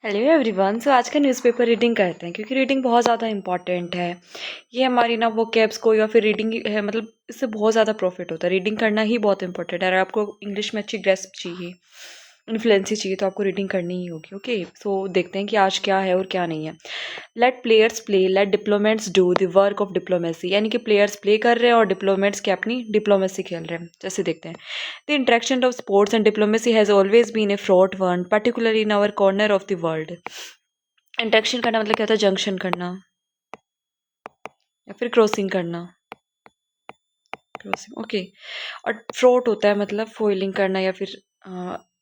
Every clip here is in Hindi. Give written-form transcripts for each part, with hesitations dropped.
Hello everyone. सो आज का न्यूज़पेपर रीडिंग करते हैं क्योंकि रीडिंग बहुत ज़्यादा इंपॉर्टेंट है। ये हमारी ना वो कैब्स को या फिर रीडिंग है, मतलब इससे बहुत ज़्यादा प्रॉफिट होता है। रीडिंग करना ही बहुत इंपॉर्टेंट है। अगर आपको इंग्लिश में अच्छी ग्रेस्प चाहिए, इन्फ्लुएंसी चाहिए, तो आपको रीडिंग करनी ही होगी। ओके, सो देखते हैं कि आज क्या है और क्या नहीं है। Let players play, let diplomats do the work of diplomacy. यानी कि प्लेयर्स प्ले कर रहे हैं और डिप्लोमेट्स के अपनी डिप्लोमेसी खेल रहे हैं। जैसे देखते हैं, the interaction of sports and diplomacy has always been a fraught one, particularly in our corner of the world. Interaction करना मतलब क्या होता है? जंक्शन करना या फिर क्रॉसिंग करना। Crossing, okay. और फ्रॉट होता है मतलब फॉइलिंग करना या फिर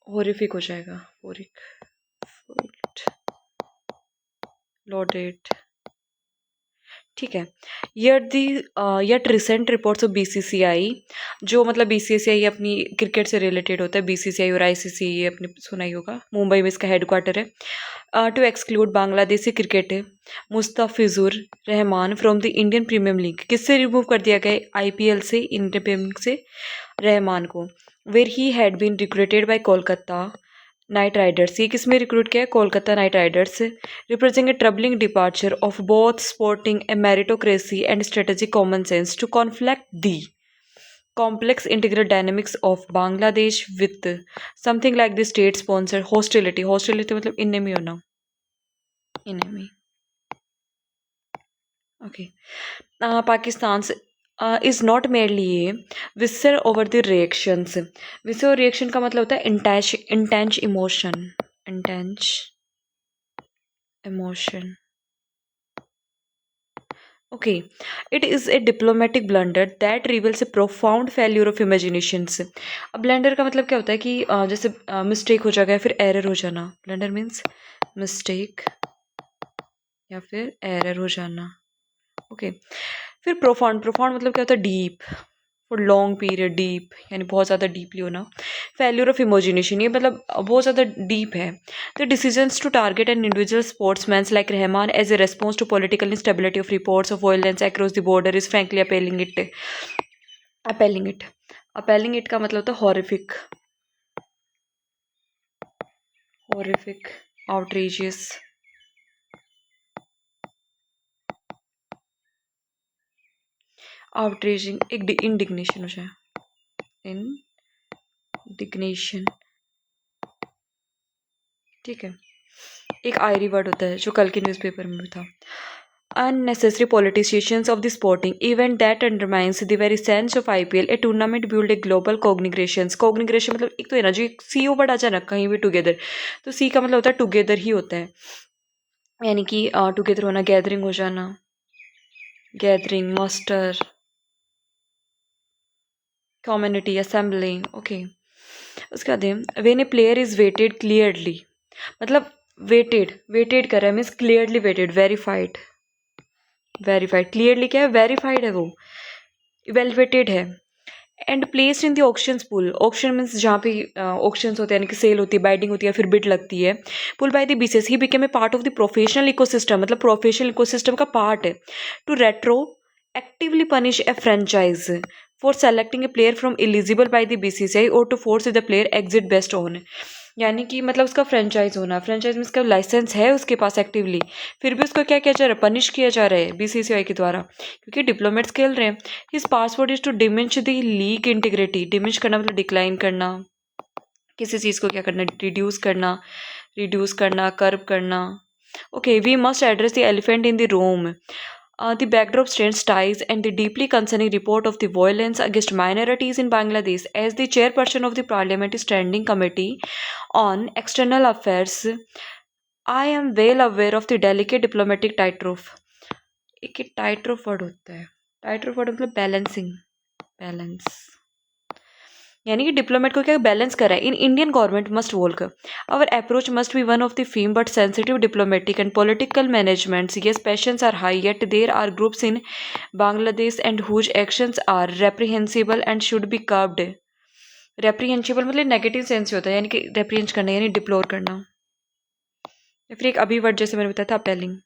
होरिफिक हो जाएगा। होरिक, लॉडेट, ठीक है। Yet recent reports of BCCI, जो मतलब बीसीसीआई अपनी क्रिकेट से रिलेटेड होता है। बीसीसीआई और आईसीसी ये अपने सुना ही होगा, मुंबई में इसका हेडक्वार्टर है। To exclude Bangladeshi cricket Mustafizur Rahman from the Indian Premier League. किससे रिमूव कर दिया गया? आईपीएल से, इंडियन प्रीमियर लीग से रहमान को। Where he had been recruited by Kolkata Knight Riders. ये किस में रिक्रूट किया है? Kolkata Knight Riders. Represent a troubling departure of both sporting a meritocracy and strategic common sense to conflict the complex integral dynamics of Bangladesh with something like the state sponsored hostility। hostility मतलब enemy होना, enemy, okay। Pakistan is not merely a viscer over the reactions। viscer और reaction का मतलब होता है intense emotion, intense emotion, okay। It is a diplomatic blunder that reveals a profound failure of imaginations। अब ब्लंडर का मतलब क्या होता है कि जैसे मिस्टेक हो जाएगा या फिर एरर हो जाना। ब्लंडर मीन्स मिस्टेक या फिर एरर हो जाना, ओके। फिर प्रोफाउंड, प्रोफाउंड मतलब क्या होता है? Deep, for long period, deep यानी बहुत ज़्यादा डीपली होना। फेल्यूर ऑफ इमेजिनेशन, ये मतलब बहुत ज़्यादा डीप है। The decisions to target an individual sportsman like Rahman as a response to political instability of reports of violence across the border is frankly appealing it. Appealing it, appealing it का मतलब होता है हॉरिफिक, हॉरिफिक, आउटरेजियस, आउटरेजिंग, एक इंडिग्नेशन हो जाए, इंडिग्नेशन, ठीक है। एक आयरी वर्ड होता है जो कल के न्यूज़पेपर में भी था। Unnecessary politicians of the sporting event that undermines the very sense of IPL, a tournament build a global congregations। congregation मतलब एक तो है ना जो सीओ वर्ड अचानक कहीं भी टुगेदर, तो सी का मतलब होता है टुगेदर ही होता है, यानी कि टुगेदर होना, गैदरिंग हो जाना, gathering, muster, community, assembling, okay. उसके बाद when a player is vetted clearly, मतलब वेटेड, वेटेड कर रहा है means clearly vetted, verified, verified, clearly क्या है? वेरीफाइड है वो, इवेलुएटेड है। And placed in the auctions pool, auction means जहाँ पे ऑक्शंस होते हैं, यानी कि सेल होती है, बाइडिंग होती है, फिर बिड लगती है। Pull by the BCS, he became a part of the professional ecosystem, मतलब प्रोफेशनल इकोसिस्टम का पार्ट है। To retroactively punish a franchise for selecting a player from eligible by the BCCI और to force the player exit best on. यानी कि मतलब उसका फ्रेंचाइज होना, फ्रेंचाइज में इसका लाइसेंस है उसके पास एक्टिवली, फिर भी उसको क्या किया जा रहा है? पनिश किया जा रहा है बीसीसीआई के द्वारा, क्योंकि डिप्लोमेट्स खेल रहे हैं। His password is to diminish the league integrity. Diminish करना मतलब डिक्लाइन करना, किसी चीज़ को क्या करना? रिड्यूस करना, रिड्यूस करना, कर्व करना, okay. We must address the elephant in the room. The backdrop stands ties and the deeply concerning report of the violence against minorities in Bangladesh. As the chairperson of the Parliamentary Standing Committee on External Affairs, I am well aware of the delicate diplomatic tightrope। एक टाइट्रोप वर्ड होता है, टाइट्रोप वर्ड मतलब बैलेंसिंग, बैलेंस, यानी कि डिप्लोमेट को क्या बैलेंस करा है। In Indian government must work, our approach must be one of the firm but sensitive diplomatic and political managements. Yes passions are high yet there are groups in Bangladesh and whose actions are reprehensible and should be curbed. Reprehensible मतलब नेगेटिव सेंस होता है, यानी कि रेप्रीहेंस करना यानी डिप्लोर करना, या फिर एक अभी वर्ड जैसे मैंने बताया था अपेलिंग,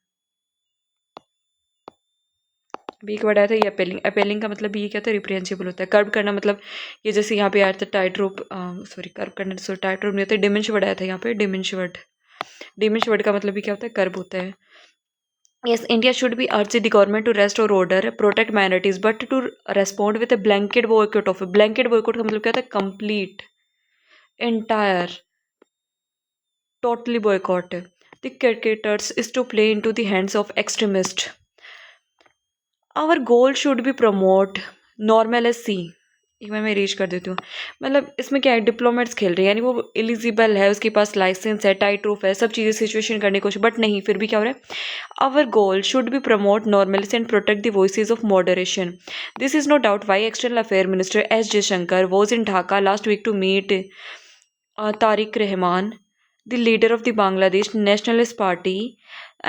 अभी एक वर्ड आया था ये अपेलिंग। अपेलिंग का मतलब ये क्या होता है? रिप्रेहेंसिबल होता है। कर्व करना मतलब ये जैसे यहाँ पे आया था टाइट रोप, सॉरी कर्व करना, सॉरी टाइट रोप नहीं होता, डिमिनिश वर्ड आया था यहाँ पे, डिमिनिश वर्ड, डिमिनिश वर्ड का मतलब भी क्या होता है, कर्ब होता है. Yes, India should be urged the government to restore order, protect minorities, but to respond with a blanket boycott of blanket boycott का मतलब क्या होता है, complete, entire, totally boycott. The cricketers is to play into the hands of extremists. Our goal should be promote normalcy. एक मैं रीच कर देती हूँ. मतलब इसमें क्या है, डिप्लोमेट्स खेल रही है, यानी वो एलिजिबल है, उसके पास लाइसेंस है, टाइट रूफ है, सब चीज़ें सिचुएशन करने की कोशिश, बट नहीं, फिर भी क्या हो रहा है. Our goal should be promote normalcy and protect the voices of moderation. This is no doubt why External Affairs Minister S. Jaishankar was in Dhaka last week to meet Tariq Rahman, the leader of the Bangladesh Nationalist Party,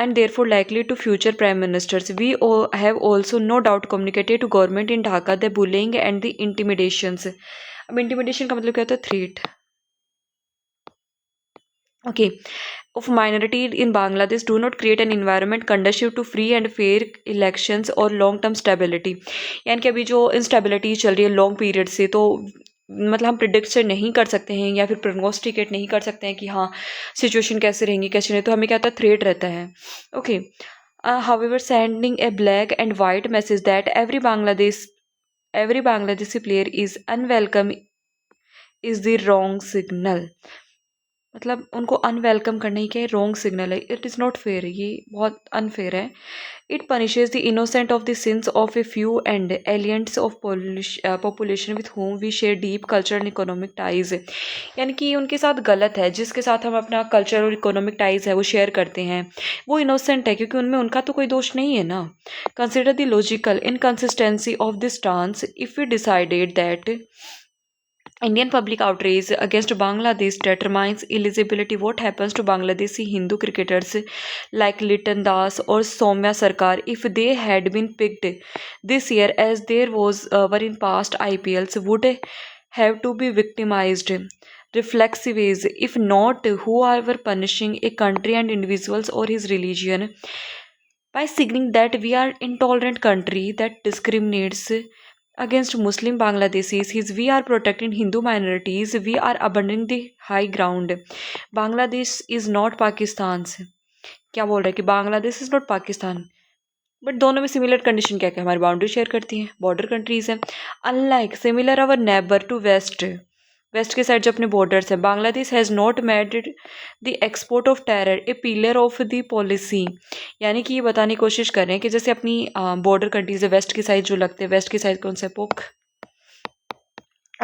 and therefore likely to future prime ministers. We have also no doubt communicated to government in Dhaka the bullying and the intimidations. अब इंटिमिडेशन का मतलब क्या होता है, threat. Okay, of minority in Bangladesh do not create an environment conducive to free and fair elections or long term stability. यानी कि अभी जो इंस्टेबिलिटी चल रही है लॉन्ग पीरियड से, तो मतलब हम प्रिडिक्ट नहीं कर सकते हैं या फिर प्रोनोस्टिकेट नहीं कर सकते हैं कि हाँ सिचुएशन कैसे रहेंगी कैसे नहीं, तो हमें क्या होता है, थ्रेट रहता है. Okay, however sending a black and white message that every Bangladeshi player is unwelcome is the wrong signal. मतलब उनको अनवेलकम करना ही क्या है, रॉन्ग सिग्नल है. इट इज़ नॉट फेयर, ये बहुत अनफेयर है. It punishes the innocent of the sins of a few and alienates of population with whom we share deep culture and economic ties. यानी कि उनके साथ गलत है, जिसके साथ हम अपना कल्चर और इकोनॉमिक टाइज है वो शेयर करते हैं, वो इनोसेंट है क्योंकि उनमें उनका तो कोई दोष नहीं है ना. Consider the logical inconsistency of this stance. If we decided that Indian public outrage against Bangladesh determines eligibility, what happens to Bangladeshi Hindu cricketers like Litan Das or Soumya Sarkar if they had been picked this year as there were in past IPLs? Would have to be victimized reflexive? If not, who are punishing a country and individuals or his religion by signaling that we are intolerant country that discriminates against Muslim Bangladeshis? We are protecting Hindu minorities. We are abandoning the high ground. Bangladesh is not Pakistan. क्या बोल रहा है कि Bangladesh is not Pakistan, but दोनों में सिमिलर कंडीशन क्या क्या, हमारी बाउंड्री शेयर करती हैं, बॉर्डर कंट्रीज हैं. Unlike similar our neighbour to west के साइड जो अपने बॉर्डर्स हैं, Bangladesh has not made the export of terror a pillar of the policy. यानी कि ये बताने की कोशिश कर रहे हैं कि जैसे अपनी बॉर्डर कंट्रीज है, वेस्ट की साइड जो लगते हैं, वेस्ट की साइड कौन सा है, पोक,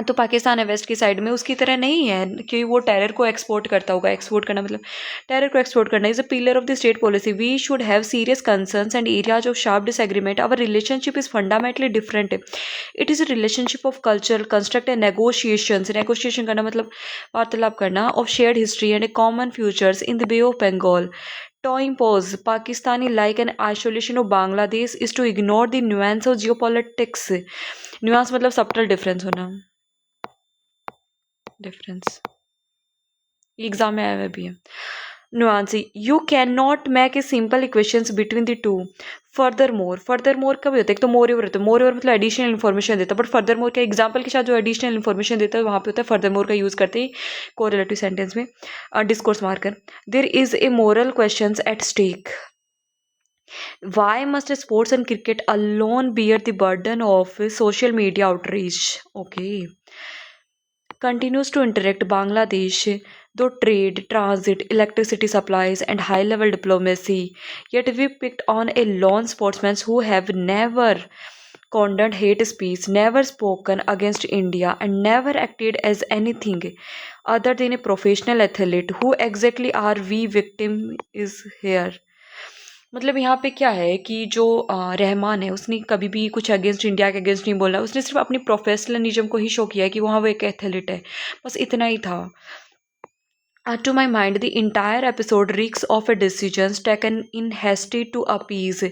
तो पाकिस्तान है वेस्ट की साइड में, उसकी तरह नहीं है कि वो टेरर को एक्सपोर्ट करता होगा. एक्सपोर्ट करना मतलब टेरर को एक्सपोर्ट करना is a pillar of the state policy. We should have serious concerns and areas of sharp disagreement. Our relationship is fundamentally different. It is a relationship of culture construct and negotiation करना मतलब वार्तालाप करना, of shared history and a common futures in the bay of Bengal. To impose Pakistani like an isolation of Bangladesh is to ignore the nuance of geopolitics. Nuance मतलब subtle difference होना, डिफरेंस, एग्जाम में आया हुआ भी है. Nuance, you can not make a simple equations between the two. Further more कब होता है, एक तो मोर ओवर होता है, मोर ओवर मतलब एडिशनल इन्फॉर्मेशन देता है, बट फर्दर मोर क्या एग्जाम्पल के साथ जो एडिशनल इन्फॉर्मेशन देता है वहाँ पे होता है फर्दर मोर का यूज़ करते ही कोरिलेटिव सेंटेंस में discourse marker. There is a moral question at stake. Why must sports and cricket alone bear the burden of social media outrage? Okay. Continues to interact Bangladesh though trade, transit, electricity supplies, and high level diplomacy. Yet we picked on a lone sportsman who have never condoned hate speech, never spoken against India, and never acted as anything other than a professional athlete. Who exactly are we victim is here? मतलब यहाँ पे क्या है कि जो रहमान है उसने कभी भी कुछ अगेंस्ट इंडिया के अगेंस्ट नहीं बोला, उसने सिर्फ अपनी प्रोफेशनलिज्म को ही शो किया है कि वहाँ वो एक एथलीट है, बस इतना ही था. To my mind, the entire episode reeks of a decisions taken in hasty to appease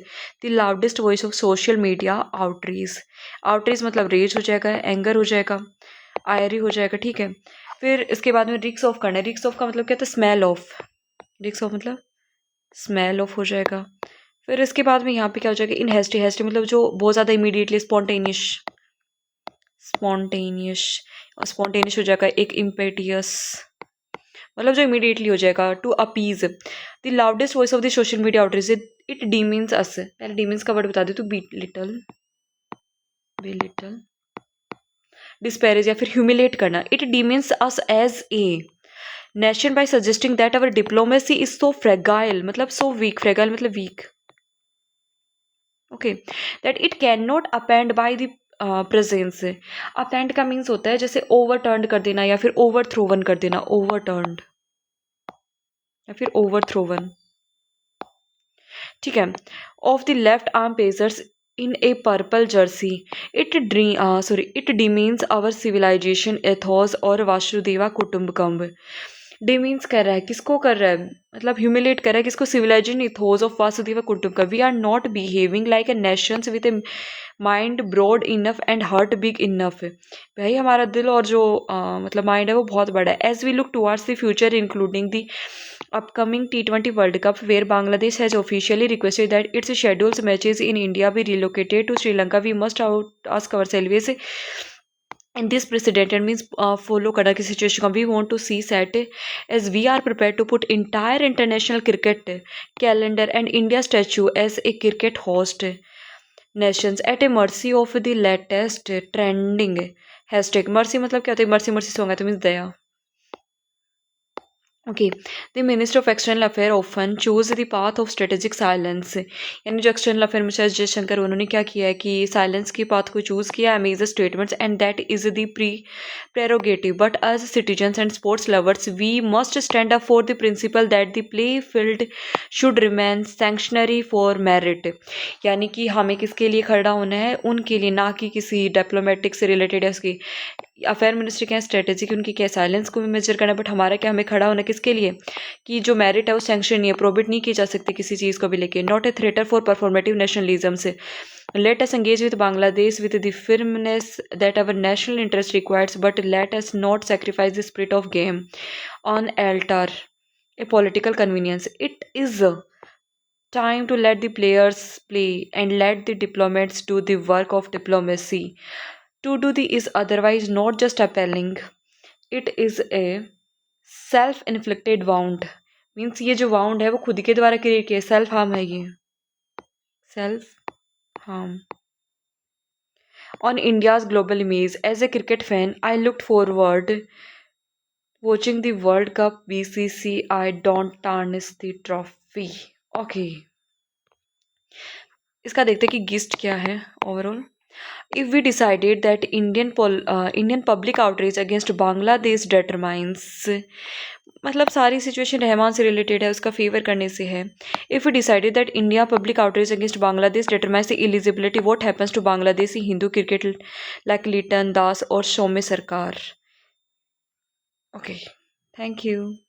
the loudest voice of social media outrage. Outrage मतलब रेज हो जाएगा, एंगर हो जाएगा, आयरी हो जाएगा, ठीक है. फिर इसके बाद में रिक्स ऑफ करना है. रिक्स ऑफ का मतलब क्या था, स्मेल ऑफ. रिक्स ऑफ मतलब स्मेल ऑफ हो जाएगा. फिर इसके बाद में यहाँ पे क्या हो जाएगा, इन हेस्टी मतलब जो बहुत ज़्यादा इमीडिएटली स्पॉन्टेनियस हो जाएगा. एक इम्पेटियस मतलब जो इमीडिएटली हो जाएगा। To appease the loudest voice of the social media outreach, it demeans us. पहले डीमीन्स का वर्ड बता दे तो बी लिटल, डिस्पैरेज या फिर ह्यूमिलेट करना। It demeans us as a nation by suggesting that our diplomacy is so fragile, मतलब सो वीक, फ्रेगाइल मतलब weak, okay, that it can not upend by the presence. Upend का मीन्स होता है जैसे ओवरटर्न कर देना या फिर ओवरथ्रोवन कर देना, ओवरटर्न्ड या फिर ओवरथ्रोवन, ठीक है। Off the left arm pacers in a purple jersey, it demeans our civilisation ethos और वासुदेवा कुटुंबकम। डिमीन्स कर रहा है, किसको कर रहा है, मतलब ह्यूमिलेट कर रहा है किसको, civilisation ethos of Vasudhaiva Kutumbakam. We are not behaving like a nations with a mind broad enough and heart big enough. भाई हमारा दिल और जो मतलब माइंड है वो बहुत बड़ा है। As we look towards the future including the upcoming T20 World Cup, where Bangladesh has officially requested that its scheduled matches in India be relocated to Sri Lanka, we must ask ourselves in this precedented means follow करना की situation का we want to see set as we are prepared to put entire international cricket calendar and India statue as a cricket host nations at a mercy of the latest trending hashtag। mercy मतलब क्या होता है, mercy mercy song है तो means Daya. Okay, the minister of external affair often choose the path of strategic silence, यानी जो एक्सटर्नल अफेयर मिनिस्टर जयशंकर उन्होंने क्या किया है कि साइलेंस की पाथ को चूज किया a major statements and that is the prerogative but as citizens and sports lovers we must stand up for the principle that the play field should remain sanctuary for merit, यानी कि हमें किसके लिए खड़ा होना है, उनके लिए, ना कि किसी डिप्लोमेटिक से रिलेटेड है उसकी। अफेयर मिनिस्ट्री क्या है, स्ट्रेटेजी की उनकी क्या, साइलेंस को भी मेजर करना है, बट हमारा क्या, हमें खड़ा होना किसके लिए कि जो मेरिट है वो सैंक्शन नहीं है, प्रोबिट नहीं की जा सकती किसी चीज़ को भी लेके। Not a theatre for performative nationalism से let us engage with Bangladesh with the firmness that our national interest requires, but let us not sacrifice the spirit of game on altar a political convenience. It is time to let the players play and let the diplomats do the work of diplomacy. To do the is otherwise not just appalling, it is a self inflicted wound, means ये जो वाउंड है वो खुद के द्वारा क्रिएट किया, सेल्फ हार्म है ये, self harm. On India's global image as a cricket fan I looked forward watching the world cup BCCI don't tarnish the trophy. Okay, इसका देखते कि गिस्ट क्या है overall. If we decided that Indian public outrage against Bangladesh determines, मतलब सारी सिचुएशन रहमान से रिलेटेड है, उसका फेवर करने से है। If we decided that India public outreach against Bangladesh determines the eligibility what happens to Bangladeshi Hindu cricket like Liton Das और Soumya Sarkar. Okay, thank you.